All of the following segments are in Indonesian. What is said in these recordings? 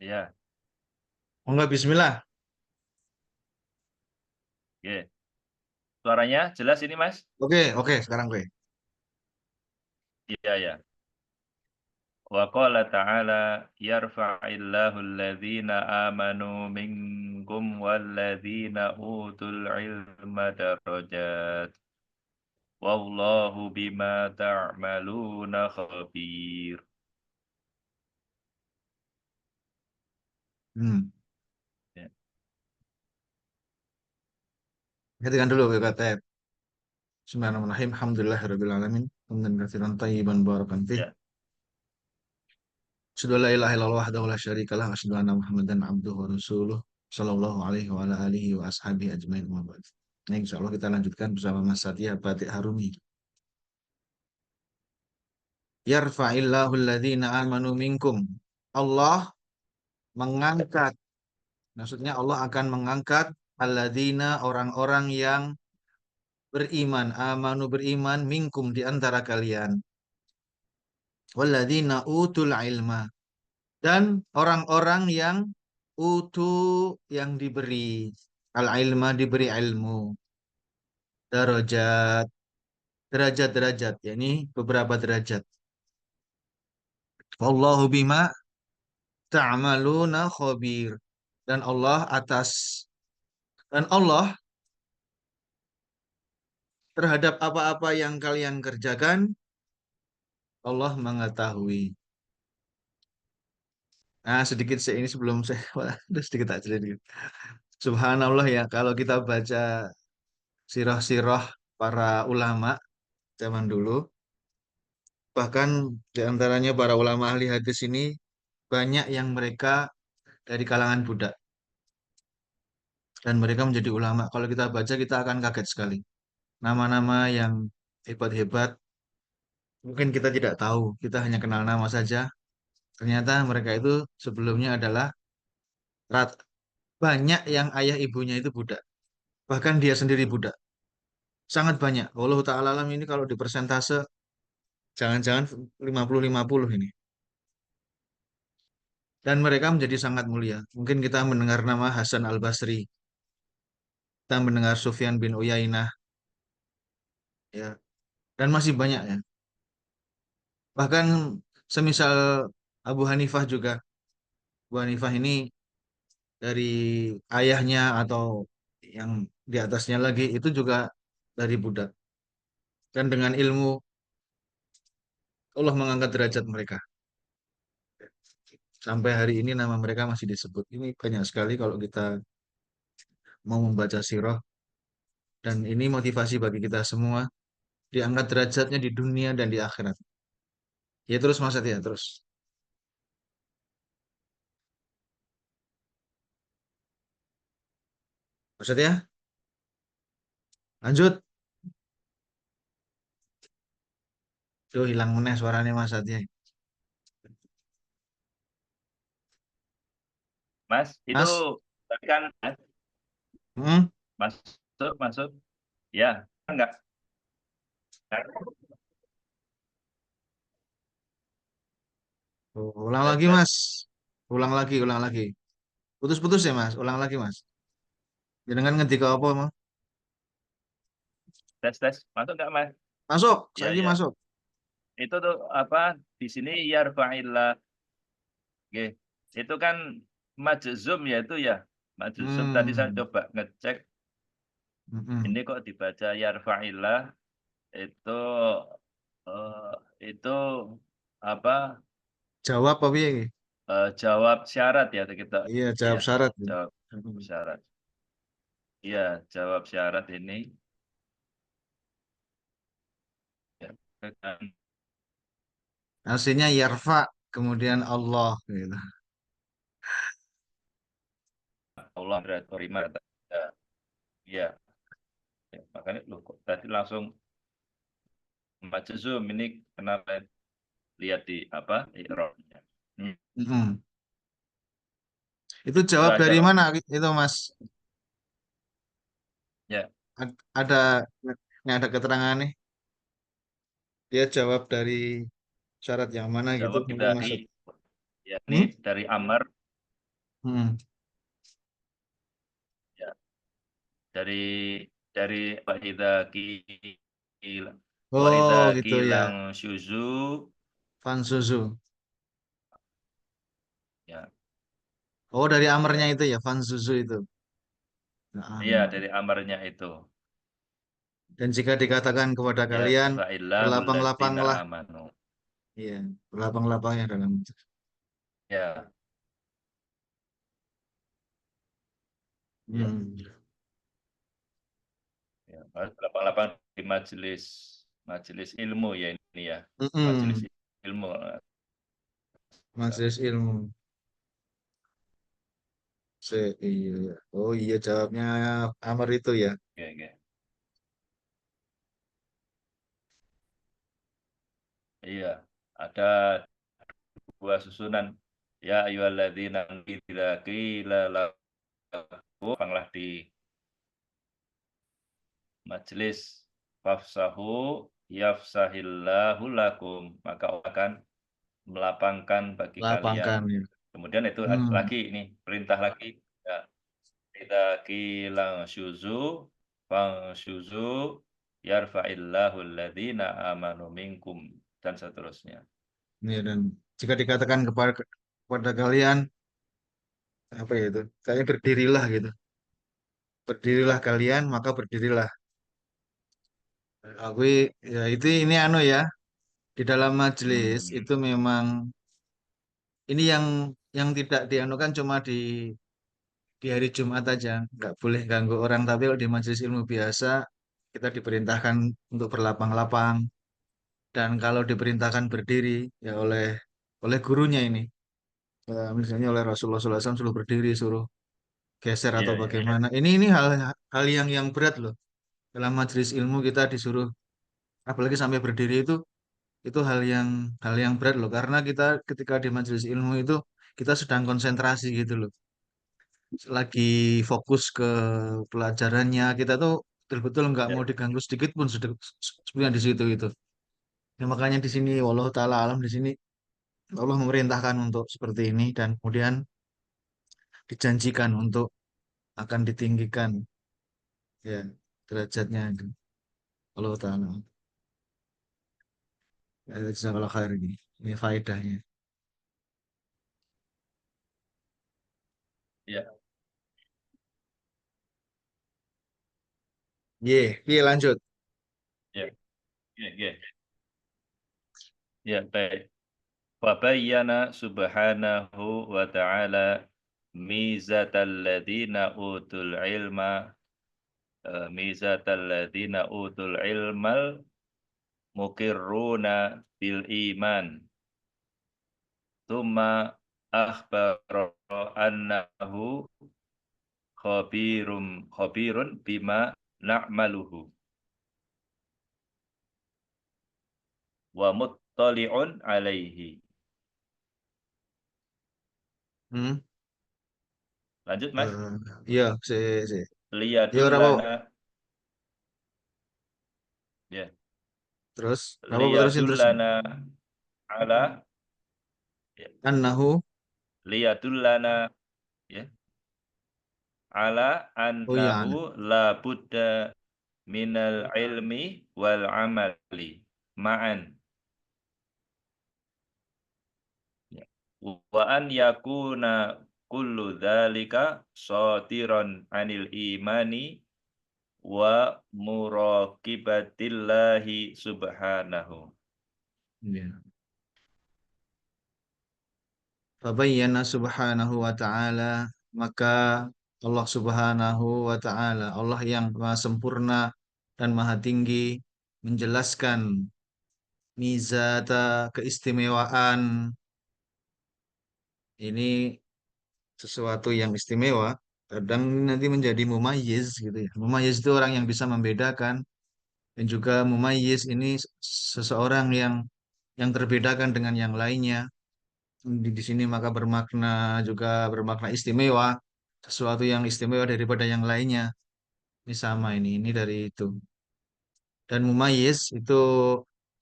Ya, Oh, enggak, bismillah. oke. Suaranya jelas ini, Mas? Oke, oke, sekarang gue. Iya, ya. Wa qala ta'ala yarfa'illahu alladhina amanu minkum walladhina utul ilma darajat. Wallahu bima ta'maluna khabir. Hmm. Ya, Ketikkan dulu kata Bismillahirrahmanirrahim. Alhamdulillahirabbil alamin. Hamdan katsiran thayyiban barakan fih. ya, Asyhadu an la ilaha illallah wahdahu la syarikalah wa asyhadu anna Muhammadan abduhu wa rasuluh sallallahu alaihi wa ala alihi wa ashabihi ajmain wa ba'd. Nah, insyaallah kita lanjutkan bersama Mas Satya Batik Harumi. Yarfa'illahu alladhina amanu minkum. Allah mengangkat, maksudnya Allah akan mengangkat alladzina orang-orang yang beriman, amanu beriman minkum di antara kalian. Walladzina utul ilma, dan orang-orang yang utu, yang diberi al ilma, diberi ilmu, darajat, derajat-derajat, yakni beberapa derajat. Wallahu bima ta'maluna khabir, dan Allah atas, dan Allah terhadap apa-apa yang kalian kerjakan, Allah mengetahui. Nah, sedikit ini sebelum saya udah sedikit aja sedikit. Subhanallah ya, kalau kita baca sirah-sirah para ulama zaman dulu, bahkan di antaranya para ulama ahli hadis ini banyak yang mereka dari kalangan budak dan mereka menjadi ulama. Kalau kita baca kita akan kaget sekali. Nama-nama yang hebat-hebat mungkin kita tidak tahu, kita hanya kenal nama saja. Ternyata mereka itu sebelumnya adalah rat banyak yang ayah ibunya itu budak. Bahkan dia sendiri budak. Sangat banyak. Allah Ta'ala alam ini kalau di persentase jangan-jangan 50-50 ini. Dan mereka menjadi sangat mulia. Mungkin kita mendengar nama Hasan Al-Basri, kita mendengar Sufyan bin Uyainah, ya, dan masih banyak ya. Bahkan semisal Abu Hanifah juga. Abu Hanifah ini dari ayahnya atau yang di atasnya lagi itu juga dari budak. Dan dengan ilmu Allah mengangkat derajat mereka. Sampai hari ini nama mereka masih disebut. Ini banyak sekali kalau kita mau membaca sirah. Dan ini motivasi bagi kita semua. Diangkat derajatnya di dunia dan di akhirat. Ya terus Mas Satya, terus. Mas Satya, lanjut. Tuh hilang meneh suaranya Mas Satya. Mas, itu Mas? tadi kan Hmm? masuk, masuk. Ya, enggak. Oh, ulang Tes, lagi tes, Mas. Ulang lagi, ulang lagi. Putus-putus ya Mas, ulang lagi Mas. Jangan ngetik ke apa Mas. tes, tes. Masuk enggak, Mas? Masuk, Ya, saya ya. masuk. Itu tuh apa di sini yarfa'illah. Oke. Itu kan majzum ya itu ya. Majzum tadi saya Hmm. coba ngecek Mm-mm. ini kok dibaca yarfa'illah itu eh, itu apa Jawab apa ya? jawab syarat ya kita Iya, jawab ya syarat. jawab Mm-mm. syarat. Iya, jawab syarat ini ya, kan Aslinya yarfa, kemudian Allah gitu. Allah terima ya, ya, ya. Makanya loh kok tadi langsung majzum ini kenapa lihat di apa i'rabnya. Hmm, Mm-mm. Itu itu jawab aja dari Mas. mana itu Mas? Ya, Ada ini ada keterangan nih. Dia jawab dari syarat yang mana gitu jawab mungkin dari maksud. ya ini Hmm? dari Amr Hmm. Ya, dari dari Oh Wahida gitu ya. kilang syuzu, Fan Suzu. ya, Oh dari amernya ya, itu ya, Fan Suzu itu. iya Nah, dari amarnya itu. dan jika dikatakan kepada Ya, kalian, fa'illahu alladzina berlapang-lapanglah. amanu. Iya, berlapang-lapangnya dalam. Ya, ya, Hmm. ya. Harus lapang-lapang di majelis majelis ilmu ya ini ya. Majelis Mm-mm. ilmu. Majelis ilmu. Iya, iya. Oh iya, jawabnya Amr itu ya. Oke, oke. Iya, ada dua susunan. Ya ayyuhalladzina idza qila lakum, lapanglah di majelis fafsahu yafsahillahu lakum, maka Allah akan melapangkan bagi kalian. Lapangkan ya. Kemudian itu ada Hmm. lagi ini perintah lagi, ya, kita kilang syuzu fang syuzu yarfa'illahu alladzina amanu minkum, dan seterusnya. Iya, dan jika dikatakan kepada kalian apa ya itu? Kayak berdirilah gitu. Berdirilah kalian, maka berdirilah. Aku ya itu ini anu ya, di dalam majelis Hmm. itu memang ini yang tidak dianukan cuma di hari Jumat aja, nggak boleh ganggu orang. Tapi kalau di majelis ilmu biasa, kita diperintahkan untuk berlapang-lapang. Dan kalau diperintahkan berdiri, ya oleh gurunya ini. Misalnya oleh Rasulullah SAW suruh berdiri, suruh geser Iya, atau iya, iya. bagaimana. Ini hal hal yang berat loh. Dalam majelis ilmu kita disuruh, apalagi sampai berdiri itu hal yang berat loh. Karena kita ketika di majelis ilmu itu kita sedang konsentrasi gitu loh. Lagi fokus ke pelajarannya, kita tuh betul-betul nggak mau Ya, diganggu sedikit pun sebenarnya di situ itu. Ya, makanya di sini wallahu taala alam di sini Allah memerintahkan untuk seperti ini dan kemudian dijanjikan untuk akan ditinggikan ya derajatnya itu. Allah taala. Ya, jazakallah khair ini. Ini faedahnya. ya, Ye, lanjut. ya, ya, ya. Ya, baik. Fabayyana subhanahu wa ta'ala mizatal ladina utul ilma, mizatal ladina utul ilmal mukirruna bil iman. Thumma akhbara annahu khabirun bima na'maluhu wa muttali'un alaihi. Hmm? Lanjut, Mas. Eh, iya, si. Ya, apa? Liyadullana, ya, Terus, apa terusin. liyadullana ala, ya, Annahu, liyadullana, ya, ala oh iya, annahu la budda minal ilmi wal amali ma'an, ya. Wa an yakuna kullu dzalika shatiran anil imani wa muraqibatillahi subhanahu. iya. Fabayyana subhanahu wa ta'ala, maka Allah subhanahu wa ta'ala, Allah yang maha sempurna dan maha tinggi, menjelaskan mizata keistimewaan ini sesuatu yang istimewa, kadang nanti menjadi mumayyiz gitu ya. Mumayyiz itu orang yang bisa membedakan dan juga mumayyiz ini seseorang yang terbedakan dengan yang lainnya. Di sini maka bermakna istimewa, sesuatu yang istimewa daripada yang lainnya. Ini sama ini dari itu. Dan mumayyiz itu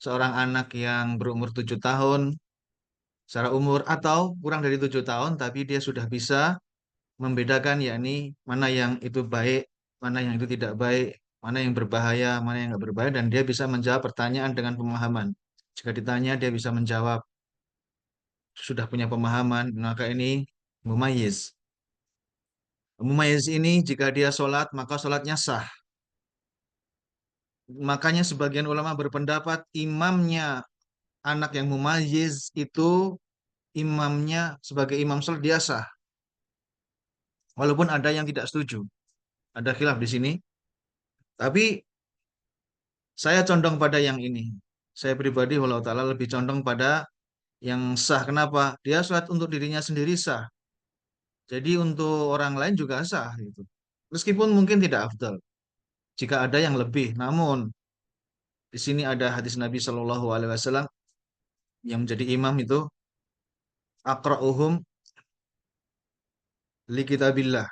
seorang anak yang berumur 7 tahun secara umur atau kurang dari 7 tahun, tapi dia sudah bisa membedakan yakni mana yang itu baik, mana yang itu tidak baik, mana yang berbahaya, mana yang nggak berbahaya, dan dia bisa menjawab pertanyaan dengan pemahaman. Jika ditanya dia bisa menjawab, sudah punya pemahaman, maka ini mumayyiz. Mumayyiz ini jika dia sholat maka sholatnya sah. Makanya sebagian ulama berpendapat imamnya anak yang mumayyiz itu imamnya sebagai imam sholat dia sah. Walaupun ada yang tidak setuju, ada khilaf di sini. Tapi saya condong pada yang ini. Saya pribadi walau ta'ala lebih condong pada yang sah. Kenapa? Dia sholat untuk dirinya sendiri sah. Jadi untuk orang lain juga sah gitu. Meskipun mungkin tidak afdal jika ada yang lebih. Namun di sini ada hadis Nabi Shallallahu Alaihi Wasallam yang menjadi imam itu aqra'uhum li kitabillah,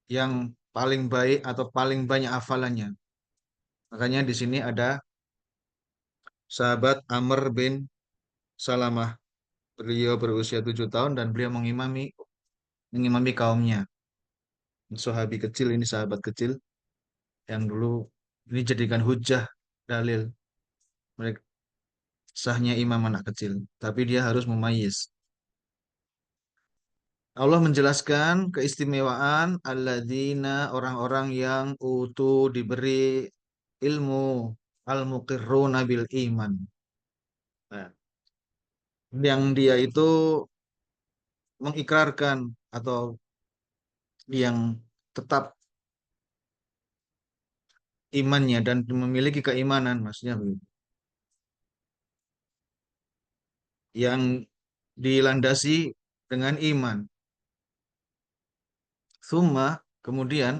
yang paling baik atau paling banyak hafalannya. Makanya di sini ada sahabat Amr bin Salamah. Beliau berusia 7 tahun dan beliau mengimami kaumnya. Sahabi kecil ini, sahabat kecil yang dulu ini jadikan hujah dalil mereka sahnya imam anak kecil. Tapi dia harus mumayyiz. Allah menjelaskan keistimewaan alladzina, orang-orang yang diberi ilmu, al-muqirruna bil iman. Nah, yang dia itu mengikrarkan atau yang tetap imannya dan memiliki keimanan, maksudnya begitu. Yang dilandasi dengan iman. Summa, kemudian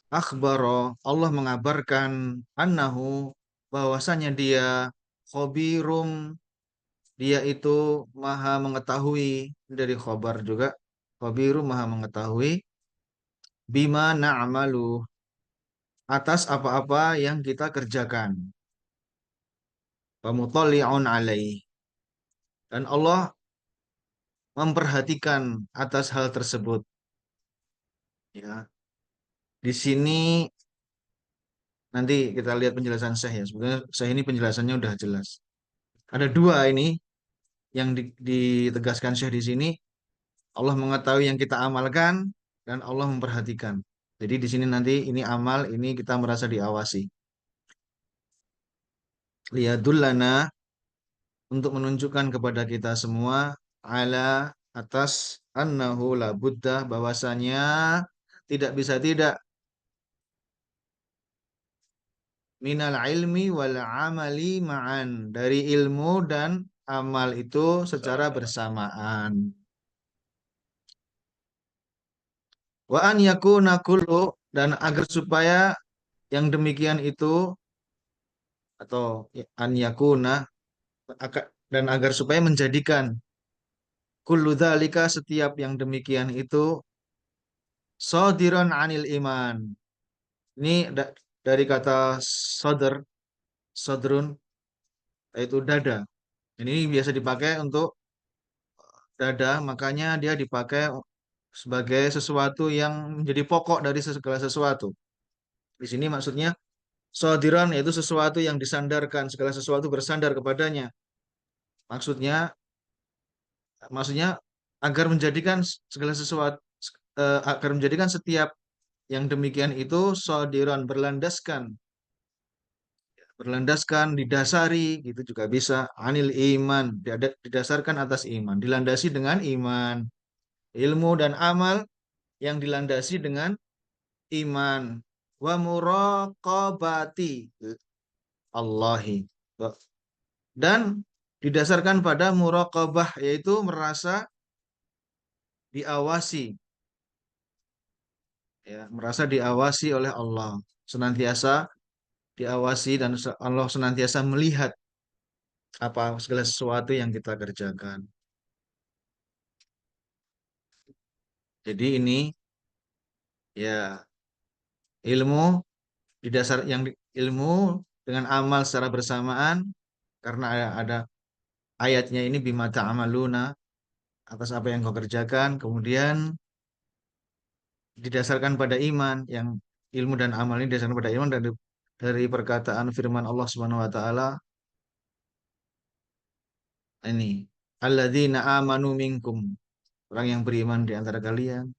akhbaro, Allah mengabarkan annahu, bahwasanya dia khobirum, dia itu maha mengetahui, dari khobar juga, khobirum maha mengetahui, bima na'malu, atas apa-apa yang kita kerjakan. Pamutoli'un alaih. Dan Allah memperhatikan atas hal tersebut. Ya, di sini nanti kita lihat penjelasan Syekh ya. Sebenarnya Syekh ini penjelasannya udah jelas. Ada dua ini yang ditegaskan Syekh di sini. Allah mengetahui yang kita amalkan dan Allah memperhatikan. Jadi di sini nanti ini amal, ini kita merasa diawasi. Liyadullana, untuk menunjukkan kepada kita semua, ala, atas, annahu la buddha, bahwasanya tidak bisa tidak, minal ilmi wal amali ma'an, dari ilmu dan amal itu secara Sama-sama. bersamaan. Wa an yakuna kullu, dan agar supaya yang demikian itu, atau an yakuna, dan agar supaya menjadikan kullu dzalika, setiap yang demikian itu, shadiran anil iman. Ini dari kata sodr, sodrun, yaitu dada. Ini biasa dipakai untuk dada, makanya dia dipakai sebagai sesuatu yang menjadi pokok dari segala sesuatu. Di sini maksudnya shadiran yaitu sesuatu yang disandarkan, segala sesuatu bersandar kepadanya. Maksudnya, maksudnya agar menjadikan segala sesuatu, agar menjadikan setiap yang demikian itu shadiran, berlandaskan, didasari, gitu juga bisa. Anil iman, didasarkan atas iman, dilandasi dengan iman. Ilmu dan amal yang dilandasi dengan iman. Wa muraqabati Allahi. Dan didasarkan pada muraqabah, yaitu merasa diawasi, ya, merasa diawasi oleh Allah. Senantiasa diawasi dan Allah senantiasa melihat apa segala sesuatu yang kita kerjakan. Jadi ini ya ilmu ilmu dengan amal secara bersamaan, karena ada ayatnya ini bima ta'amaluna, atas apa yang kau kerjakan. Kemudian didasarkan pada iman, yang ilmu dan amal ini didasarkan pada iman dari perkataan firman Allah Subhanahu wa taala ini, alladzina amanu minkum, orang yang beriman di antara kalian.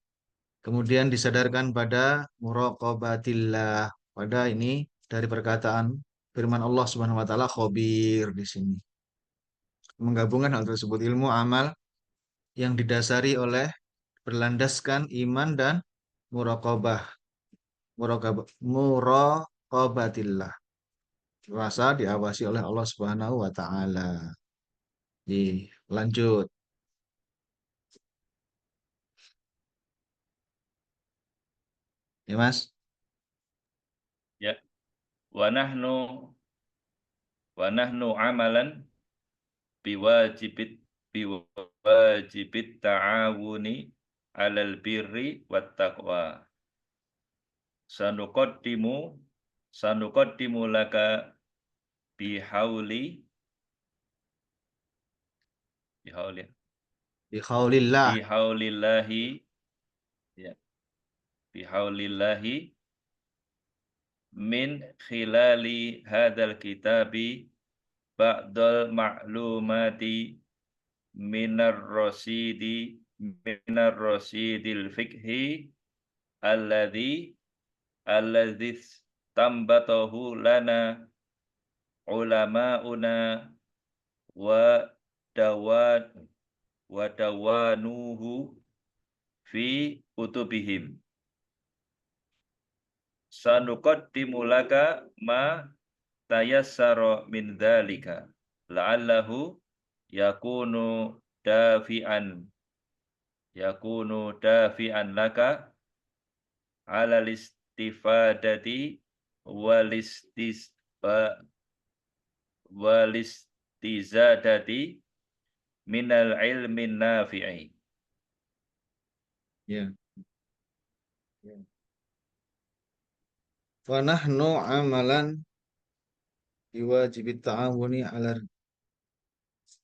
Kemudian disadarkan pada muraqabatillah, pada ini dari perkataan firman Allah Subhanahu wa taala khabir di sini. Menggabungkan hal tersebut, ilmu amal yang didasari oleh berlandaskan iman dan muraqabah, muraqabatillah. Rasa diawasi oleh Allah Subhanahu wa taala. Lanjut. Ya, Mas. Ya, wa nahnu amalan biwajibit ta'awuni alal birri wat taqwa. Sanuqaddimu laka bihauli bihauli Bi qaulillah. bihaulillahi ya bihaulillahi min khilali hadzal kitabi ba'dal ma'lumati minar rasidil fikhi alladhi alladhi tambatahu lana ulama'una wa dawan dawanuhu fi kutubihim. Sanuqaddimu laka ma tayassara min dzalika la'allahu yakunu dafi'an laka ala listifadati walistizadati minal ilmin nafi'i. Ya. Wa nahnu amalan biwajibit ta'awuni ala,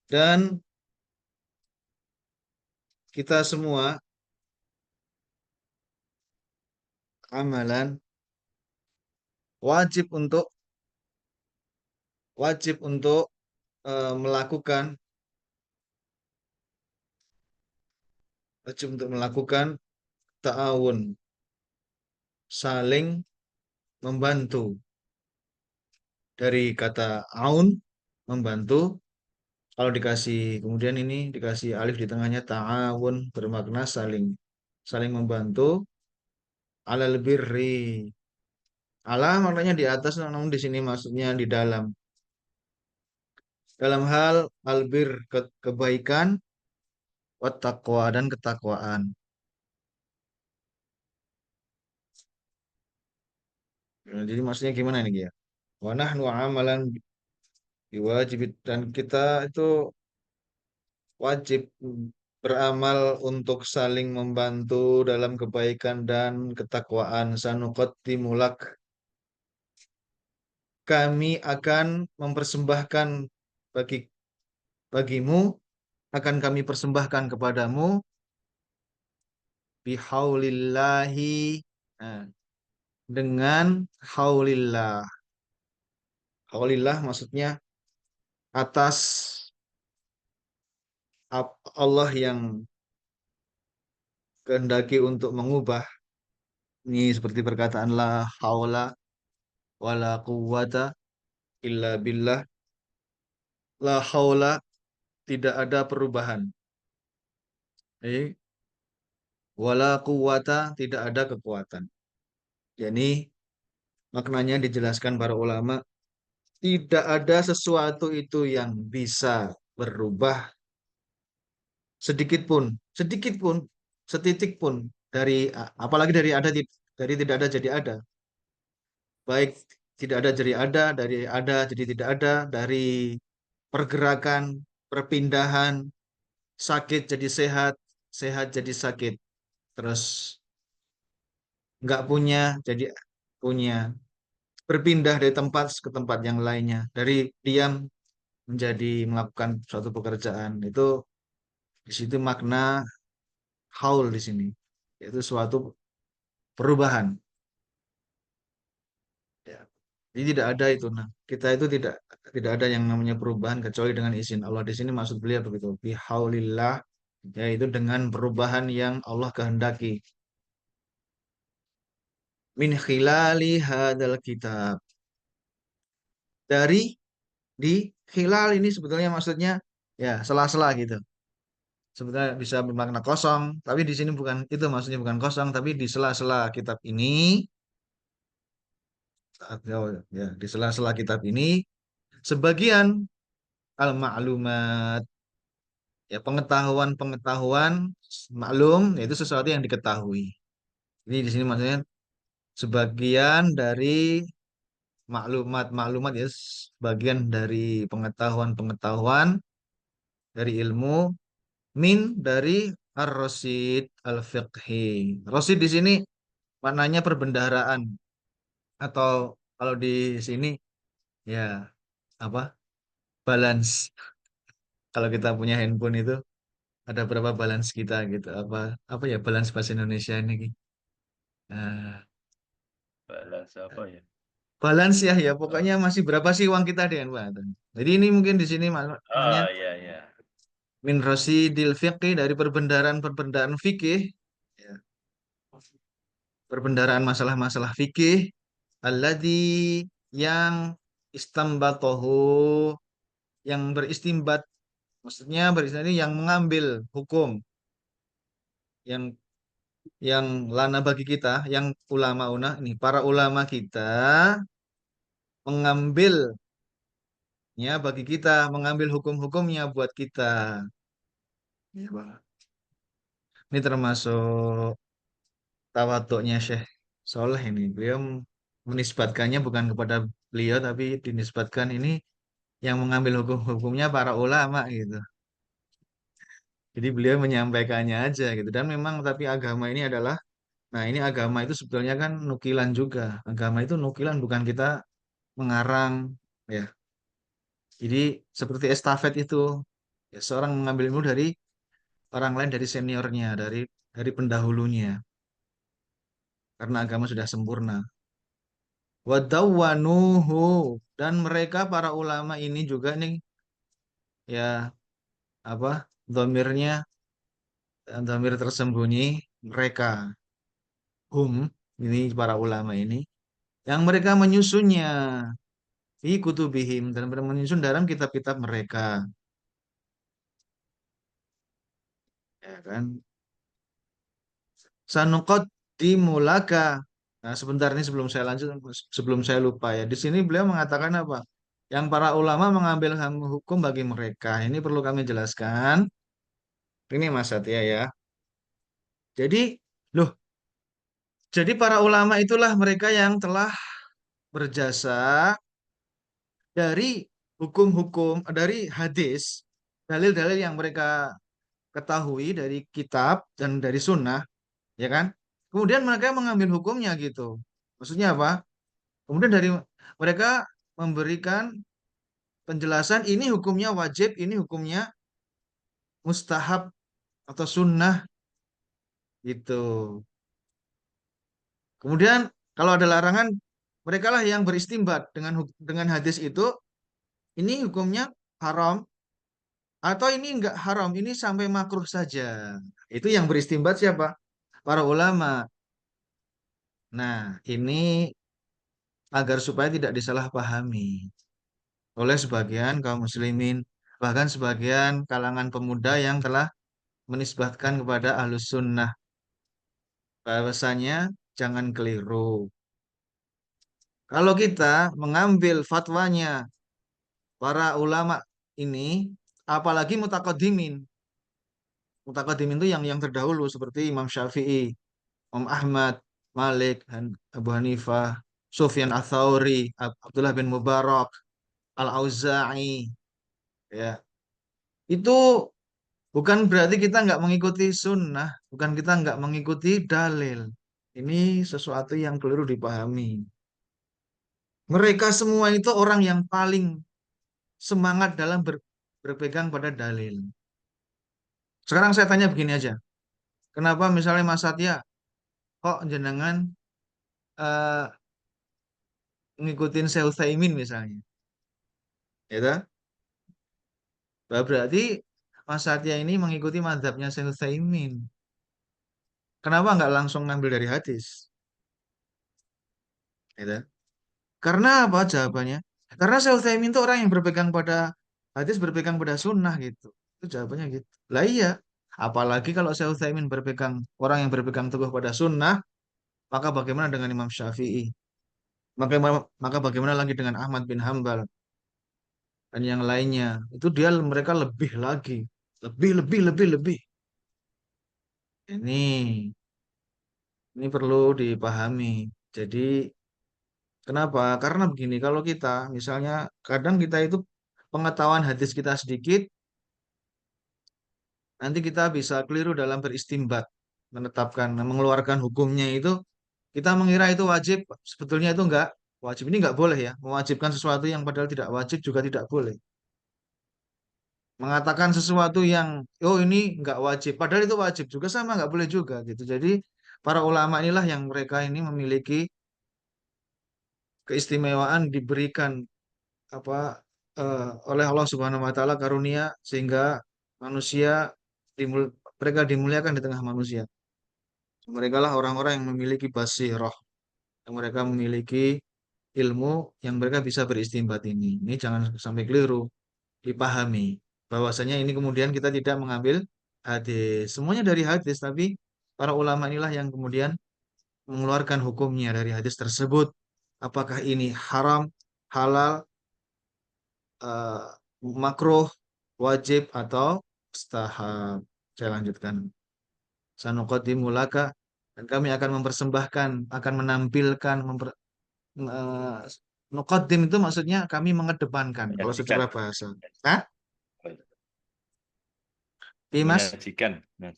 dan kita semua amalan wajib untuk wajib untuk melakukan ta'awun, saling membantu, dari kata aun, membantu. Kalau dikasih kemudian ini dikasih alif di tengahnya, ta'awun bermakna saling saling membantu, alal birri. Ala maknanya di atas, namun di sini maksudnya di dalam hal albir, kebaikan, wat taqwa, dan ketakwaan. Nah, jadi maksudnya gimana nih ya? Wa nahnu amalan biwajib, dan kita itu wajib beramal untuk saling membantu dalam kebaikan dan ketakwaan. Sanuqattimulak, kami akan mempersembahkan bagi bagimu, akan kami persembahkan kepadamu bihaulillahi, nah, dengan haulillah. Haulillah maksudnya atas Allah yang kehendaki untuk mengubah. Ini seperti perkataan la haula wala quwwata illa billah. La haula, tidak ada perubahan. Wala quwwata, tidak ada kekuatan. Jadi maknanya dijelaskan para ulama, tidak ada sesuatu itu yang bisa berubah sedikit pun, setitik pun, dari apalagi dari dari tidak ada jadi ada. Baik tidak ada jadi ada jadi tidak ada, dari pergerakan, perpindahan, sakit jadi sehat, sehat jadi sakit, terus nggak punya jadi punya, berpindah dari tempat ke tempat yang lainnya, dari diam menjadi melakukan suatu pekerjaan. Itu di situ makna haul di sini, yaitu suatu perubahan. Ya. Jadi tidak ada itu. Nah, kita itu tidak ada yang namanya perubahan kecuali dengan izin Allah. Di sini maksud beliau begitu. Bihaulillah, yaitu dengan perubahan yang Allah kehendaki. Min khilali hadal kitab. Dari di khilal ini sebetulnya maksudnya ya sela-sela gitu. Sebetulnya bisa bermakna kosong, tapi di sini bukan itu maksudnya bukan kosong, tapi di sela-sela kitab ini atau ya di sela-sela kitab ini sebagian al-ma'lumat ya pengetahuan-pengetahuan maklum yaitu sesuatu yang diketahui. Ini di sini maksudnya sebagian dari maklumat-maklumat ya sebagian dari pengetahuan-pengetahuan dari ilmu min dari ar-rasid al-fiqhi. Rasid di sini maknanya perbendaharaan atau kalau di sini ya apa? Balance. Kalau kita punya handphone itu ada berapa balance kita gitu. Apa ya balance bahasa Indonesia ini? Nah, Balas apa ya? balance ya ya Oh, pokoknya masih berapa sih uang kita di handphone. Jadi ini mungkin di sini maknanya oh iya iya. min rasidil fiqhi dari perbendaharaan fikih ya, perbendaharaan masalah-masalah fikih alladzi yang istambatohu yang beristimbat maksudnya beristimbat ini yang mengambil hukum yang lana bagi kita yang ulama una ini para ulama kita mengambilnya bagi kita mengambil hukum-hukumnya buat kita ya, Bang. Ini termasuk tawaduknya Syekh Soleh ini beliau menisbatkannya bukan kepada beliau tapi dinisbatkan ini yang mengambil hukum-hukumnya para ulama gitu. Jadi beliau menyampaikannya aja gitu. Dan memang tapi agama ini adalah, nah ini agama itu sebetulnya kan nukilan juga. Agama itu nukilan bukan kita mengarang ya. Jadi seperti estafet itu, ya, seorang mengambil ilmu dari orang lain dari seniornya, dari pendahulunya. Karena agama sudah sempurna. Wadawwanuhu dan mereka para ulama ini juga nih ya apa domirnya domir tersembunyi mereka hum ini para ulama ini yang mereka menyusunnya fi kutubihim dan mereka menyusun dalam kitab-kitab mereka ya kan sanuqaddimulaka nah sebentar ini sebelum saya lanjut sebelum saya lupa ya di sini beliau mengatakan apa yang para ulama mengambil hukum bagi mereka ini perlu kami jelaskan ini Mas Satya ya jadi loh jadi para ulama itulah mereka yang telah berjasa dari hukum-hukum dari hadis dalil-dalil yang mereka ketahui dari kitab dan dari sunnah ya kan kemudian mereka mengambil hukumnya gitu maksudnya apa kemudian dari mereka memberikan penjelasan ini hukumnya wajib ini hukumnya mustahab atau sunnah gitu kemudian kalau ada larangan mereka lah yang beristimbat dengan hadis itu ini hukumnya haram atau ini enggak haram ini sampai makruh saja itu yang beristimbat siapa para ulama nah ini agar supaya tidak disalahpahami oleh sebagian kaum muslimin, bahkan sebagian kalangan pemuda yang telah menisbatkan kepada ahlus sunnah. Bahwasanya jangan keliru. Kalau kita mengambil fatwanya para ulama ini, apalagi mutakodimin. Mutakodimin itu yang terdahulu seperti Imam Syafi'i, Imam Ahmad, Malik, Abu Hanifah, Sufyan Ats-Tsauri, Abdullah bin Mubarak, Al-Auza'i, ya. Itu bukan berarti kita nggak mengikuti sunnah, bukan kita nggak mengikuti dalil. Ini sesuatu yang keliru dipahami. Mereka semua itu orang yang paling semangat dalam berpegang pada dalil. Sekarang saya tanya begini aja. Kenapa misalnya Mas Satya kok jenengan eh, ngikutin Syekh Utsaimin misalnya, ya toh? Berarti Mas Satya ini mengikuti mazhabnya Syekh Utsaimin. Kenapa nggak langsung ngambil dari hadis? Gitu. Karena apa jawabannya? Karena Syekh Utsaimin itu orang yang berpegang pada hadis, berpegang pada sunnah gitu. Itu jawabannya gitu. Lah iya, apalagi kalau Syekh Utsaimin berpegang orang yang berpegang teguh pada sunnah, maka bagaimana dengan Imam Syafi'i? Maka bagaimana lagi dengan Ahmad bin Hambal dan yang lainnya? Itu dia mereka lebih lagi, lebih. Ini ini perlu dipahami. Jadi kenapa? Karena begini, kalau kita misalnya kadang kita itu pengetahuan hadis kita sedikit, nanti kita bisa keliru dalam beristimbat, menetapkan, mengeluarkan hukumnya itu, kita mengira itu wajib, sebetulnya itu enggak wajib. Ini enggak boleh ya, mewajibkan sesuatu yang padahal tidak wajib juga tidak boleh. Mengatakan sesuatu yang, oh ini enggak wajib, padahal itu wajib juga sama, enggak boleh juga gitu. Jadi para ulama inilah yang mereka ini memiliki keistimewaan diberikan apa oleh Allah Subhanahu wa taala karunia sehingga manusia mereka dimuliakan di tengah manusia. Mereka lah orang-orang yang memiliki basirah, yang mereka memiliki ilmu yang mereka bisa beristimbat ini. Ini jangan sampai keliru dipahami bahwasanya ini kemudian kita tidak mengambil hadis. Semuanya dari hadis, tapi para ulama inilah yang kemudian mengeluarkan hukumnya dari hadis tersebut. Apakah ini haram, halal, eh, makruh, wajib atau mustahab. Saya lanjutkan. Sanuqaddimu laka dan kami akan mempersembahkan, akan menampilkan, eh, nuqaddim itu maksudnya kami mengedepankan kalau Menyajikan. secara bahasa. Hah? Iya, Mas? Menyajikan. Nah,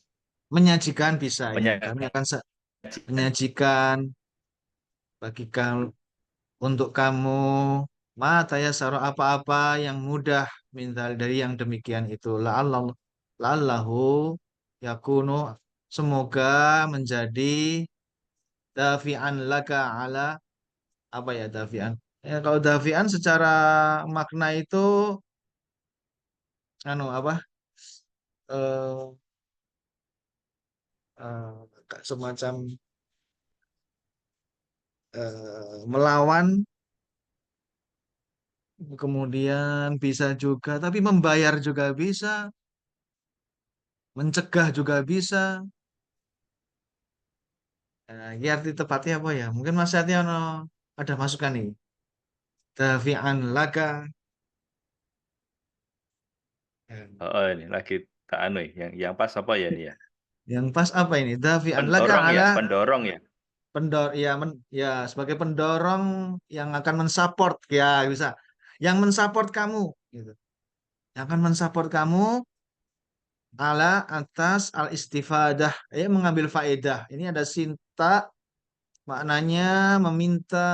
Menyajikan bisa ya. Kami menyajikan. akan menyajikan bagi kamu untuk kamu mata ya saro apa-apa yang mudah minta dari yang demikian itu la'allahu yakunu semoga menjadi dafi'an laka ala apa ya dafi'an ya kalau dafi'an secara makna itu anu apa eh semacam melawan kemudian bisa juga tapi membayar juga bisa mencegah juga bisa. Nah, ini arti tepatnya apa ya? Mungkin Mas Satya ada masukan nih. Dafi'an laka. Ya. Oh, ini lagi tak anu ya. Yang pas apa ya ini ya? Yang pas apa ini? Dafi'an laka Pendorong ya, ala pendorong ya. ya sebagai pendorong yang akan mensupport ya bisa. Yang mensupport kamu gitu. Yang akan mensupport kamu ala atas al istifadah mengambil faedah. Ini ada sinta maknanya meminta,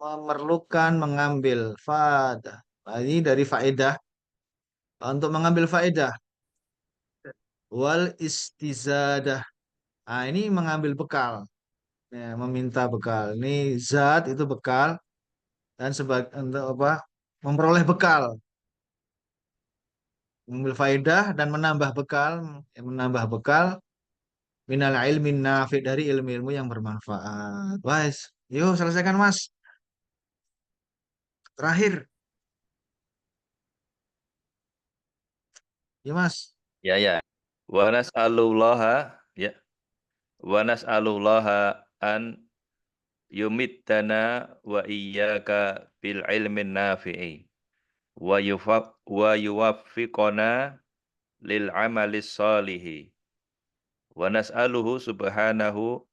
memerlukan, mengambil faedah. Nah, ini dari faedah untuk mengambil faedah wal istizadah. Nah, ini mengambil bekal, ya, meminta bekal. Ini zat itu bekal dan sebagai untuk apa? Memperoleh bekal, mengambil faedah dan menambah bekal, menambah bekal minal ilmin nafi dari ilmu-ilmu yang bermanfaat. Wes, yuk selesaikan Mas. Terakhir, ya Mas. Ya, ya. Wa nas'alullaha ya. Wa nas'alullaha an yumittana wa iyyaka bil ilmin nafi'i wa yuwaffiqona lil amalis solihi wa nas'aluhu subhanahu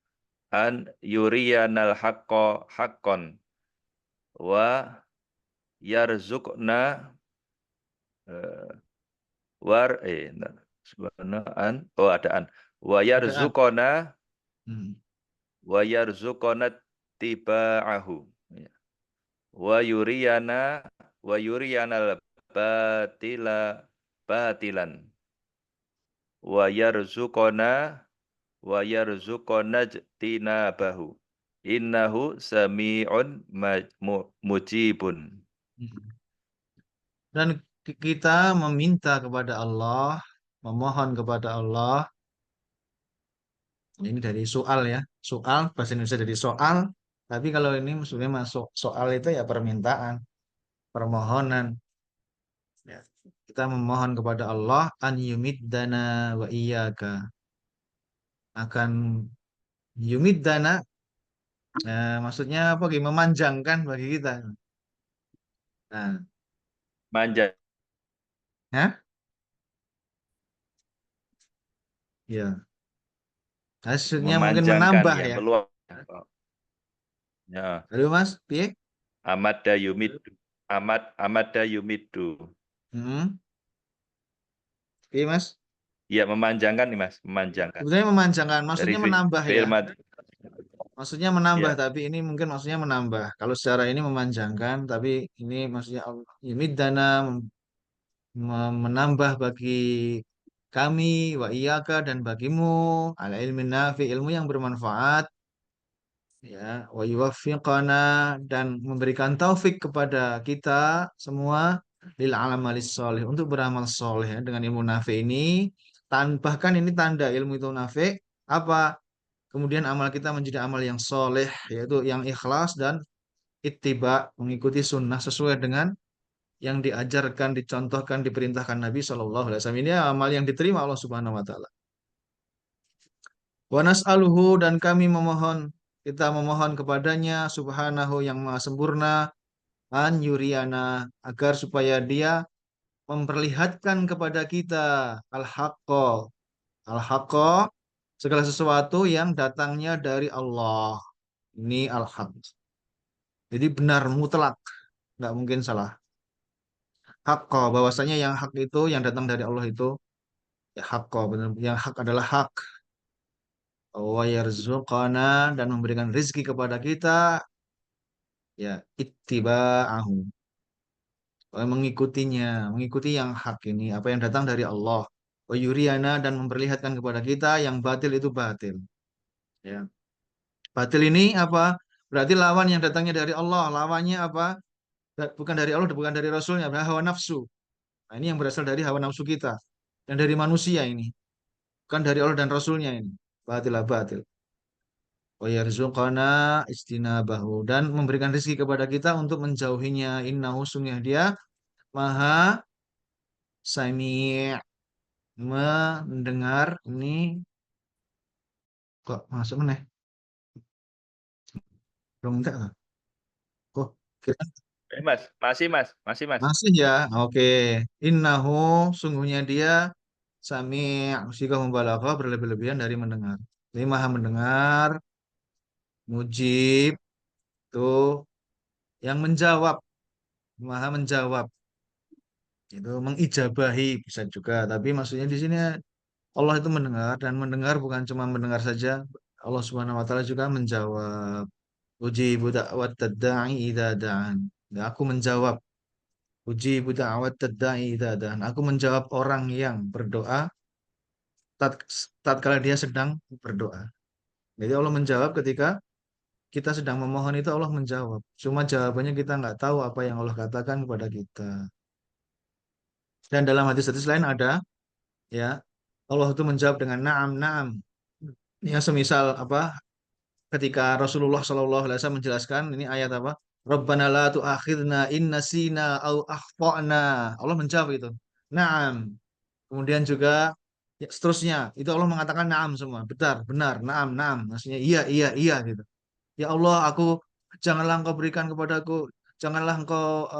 an yuriyanal haqqo haqqon wa yarzuqna eh, subhanahu an oh adaan wa Adaan. yarzuqona Hmm. wa yarzuqona tiba'ahu ya. Wa wa yuriyanal batila batilan wa yarzuqona wa yarzuqana tinabahu. Innahu sami'un mujibun. Dan kita meminta kepada Allah, memohon kepada Allah. Ini dari soal ya. Soal, bahasa Indonesia dari soal. Tapi kalau ini sebenarnya masuk soal itu ya permintaan, permohonan. Ya. Kita memohon kepada Allah an yumiddana wa iyyaka. Akan yumiddana, maksudnya apa? Memanjangkan bagi kita. Nah, Manja, ya, ya. Maksudnya mungkin memanjangkan menambah ya, ya. meluas. Oh, ya, Halo Mas, piye? amada yumidu. Amada yumidu. Hmm, piye Mas? Ya, memanjangkan nih Mas, memanjangkan. Sebenarnya memanjangkan, Dari maksudnya menambah fi'il ya. mad. Maksudnya menambah, Ya, tapi ini mungkin maksudnya menambah. Kalau secara ini memanjangkan, tapi ini maksudnya yumiddana menambah bagi kami wa iyaka dan bagimu ala ilmin nafi, ilmu yang bermanfaat, ya, wa yuwaffiqana dan memberikan taufik kepada kita semua lil amalis soleh, untuk beramal soleh ya, dengan ilmu nafi ini. Bahkan ini tanda ilmu itu nafi apa, kemudian amal kita menjadi amal yang soleh, yaitu yang ikhlas dan ittiba, mengikuti sunnah sesuai dengan yang diajarkan, dicontohkan, diperintahkan Nabi Shallallahu Alaihi Wasallam. Ini amal yang diterima Allah Subhanahu Wa Taala. Wa nas'aluhu, dan kami memohon, kita memohon kepadanya Subhanahu yang Maha Sempurna, an yuriana, agar supaya Dia memperlihatkan kepada kita al-haqqo, al-haqqo, segala sesuatu yang datangnya dari Allah. Ini al-haq. Jadi benar mutlak, nggak mungkin salah. Haqqo, bahwasanya yang hak itu yang datang dari Allah itu ya haqqo, benar. Yang hak adalah hak. Wa yarzuqana, dan memberikan rizki kepada kita, ya ittiba'ahu, mengikutinya, mengikuti yang hak ini, apa yang datang dari Allah. Wa yuriyana, dan memperlihatkan kepada kita yang batil itu batil. Ya. Batil ini apa? Berarti lawan yang datangnya dari Allah. Lawannya apa? Bukan dari Allah, bukan dari Rasulnya, adalah hawa nafsu. Nah, ini yang berasal dari hawa nafsu kita. Yang dari manusia ini. Bukan dari Allah dan Rasulnya ini. Batilah batil. Wa yarzuqana istinabahu, dan memberikan rezeki kepada kita untuk menjauhinya. Innahu, sungguh Dia Maha Sami', mendengar. Ini kok masuk meneh? Belum enggak kah? Kok kira Mas, masih Mas, masih Mas. masih ya? Oke. Innahu, sungguhnya Dia Sami', jika membalaghah, berlebih-lebihan dari mendengar. Ini Maha mendengar, mujib, tuh yang menjawab, Maha menjawab. Itu mengijabahi bisa juga, tapi maksudnya di sini Allah itu mendengar, dan mendengar bukan cuma mendengar saja. Allah Subhanahu wa taala juga menjawab. Ujibu da'wat tadda'i idza da'an. Dan aku menjawab. Ujibu da'wat tadda'i idza da'an. Aku menjawab orang yang berdoa tat- tatkala dia sedang berdoa. Jadi Allah menjawab ketika kita sedang memohon, itu Allah menjawab. Cuma jawabannya kita nggak tahu apa yang Allah katakan kepada kita. Dan dalam hadis-hadis lain ada, ya, Allah itu menjawab dengan na'am, na'am. Ya, semisal apa, ketika Rasulullah Shallallahu Alaihi Wasallam menjelaskan ini ayat apa? Rabbana la tu'akhidna in nasina au akhtana. Allah menjawab itu. Naam. Kemudian juga ya, seterusnya. Itu Allah mengatakan naam semua. Benar, benar, naam, naam. Maksudnya iya, iya, iya gitu. Ya Allah, janganlah engkau berikan kepadaku, janganlah engkau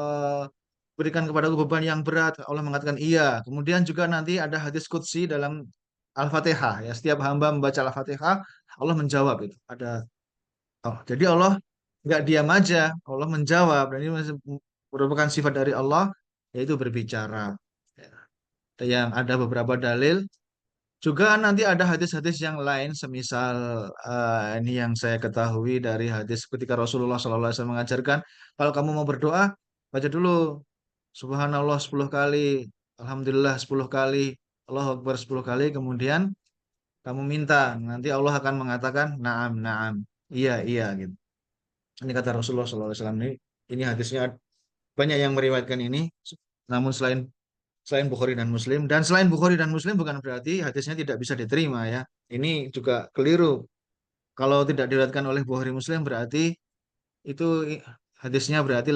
berikan kepadaku beban yang berat. Allah mengatakan iya. Kemudian juga nanti ada hadis qudsi dalam Al-Fatihah. Ya, setiap hamba membaca Al-Fatihah, Allah menjawab itu. Jadi Allah nggak diam aja, Allah menjawab. Dan ini merupakan sifat dari Allah, yaitu berbicara. Ya. Yang ada beberapa dalil. Juga nanti ada hadis-hadis yang lain, semisal ini yang saya ketahui dari hadis ketika Rasulullah SAW mengajarkan, kalau kamu mau berdoa, baca dulu Subhanallah 10 kali, Alhamdulillah 10 kali, Allahu Akbar 10 kali, kemudian kamu minta, nanti Allah akan mengatakan naam, naam, iya, iya gitu. Ini kata Rasulullah SAW. Ini hadisnya banyak yang meriwayatkan ini, namun selain Bukhari dan Muslim, dan selain Bukhari dan Muslim bukan berarti hadisnya tidak bisa diterima ya. Ini juga keliru. Kalau tidak diriwayatkan oleh Bukhari Muslim berarti itu hadisnya berarti